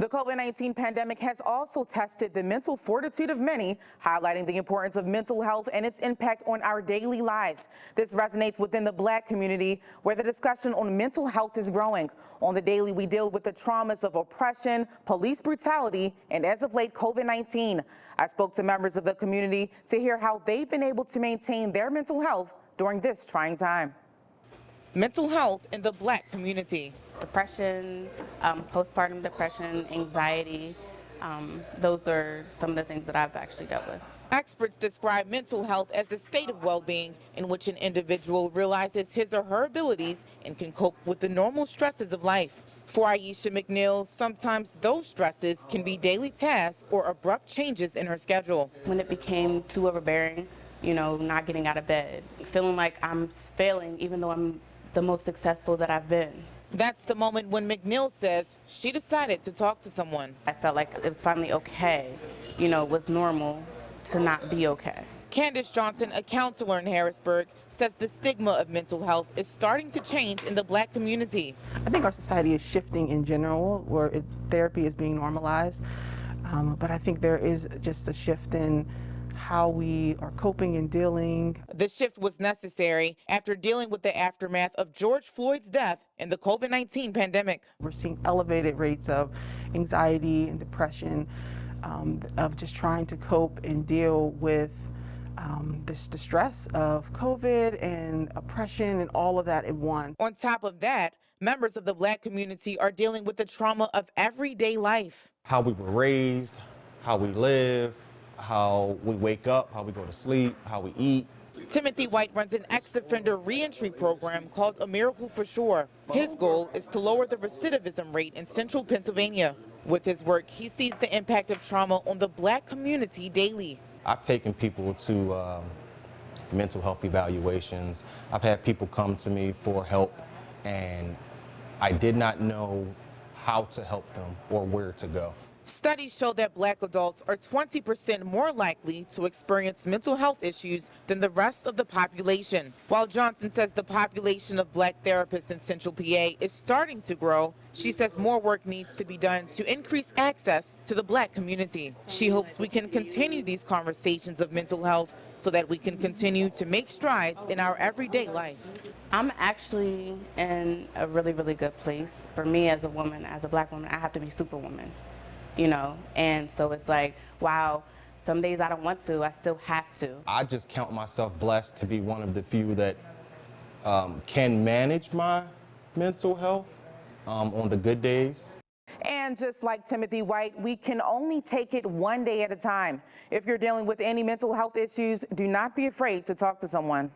The COVID-19 pandemic has also tested the mental fortitude of many, highlighting the importance of mental health and its impact on our daily lives. This resonates within the Black community, where the discussion on mental health is growing. On the daily, we deal with the traumas of oppression, police brutality, and as of late, COVID-19. I spoke to members of the community to hear how they've been able to maintain their mental health during this trying time. Mental health in the Black community. Depression, postpartum depression, anxiety, those are some of the things that I've actually dealt with. Experts describe mental health as a state of well-being in which an individual realizes his or her abilities and can cope with the normal stresses of life. For Ieasha McNeal, sometimes those stresses can be daily tasks or abrupt changes in her schedule. When it became too overbearing, not getting out of bed, feeling like I'm failing even though I'm the most successful that I've been. That's the moment when McNeal says she decided to talk to someone. I felt like it was finally okay, it was normal to not be okay. Candace Johnson, a counselor in Harrisburg, says the stigma of mental health is starting to change in the Black community. I think our society is shifting in general, where therapy is being normalized, but I think there is just a shift in how we are coping and dealing. The shift was necessary after dealing with the aftermath of George Floyd's death and the COVID-19 pandemic. We're seeing elevated rates of anxiety and depression, of just trying to cope and deal with the stress of COVID and oppression and all of that in one. On top of that, members of the Black community are dealing with the trauma of everyday life. How we were raised, how we live, how we wake up, how we go to sleep, how we eat. Timothy White runs an ex-offender reentry program called A Miracle for Sure. His goal is to lower the recidivism rate in central Pennsylvania. With his work, he sees the impact of trauma on the Black community daily. I've taken people to mental health evaluations. I've had people come to me for help, and I did not know how to help them or where to go. Studies show that Black adults are 20% more likely to experience mental health issues than the rest of the population. While Johnson says the population of Black therapists in Central PA is starting to grow, she says more work needs to be done to increase access to the Black community. She hopes we can continue these conversations of mental health so that we can continue to make strides in our everyday life. I'm actually in a really, really good place. For me as a woman, as a Black woman, I have to be superwoman. And so it's like, wow, some days I don't want to, I still have to. I just count myself blessed to be one of the few that can manage my mental health on the good days. And just like Timothy White, we can only take it one day at a time. If you're dealing with any mental health issues, do not be afraid to talk to someone.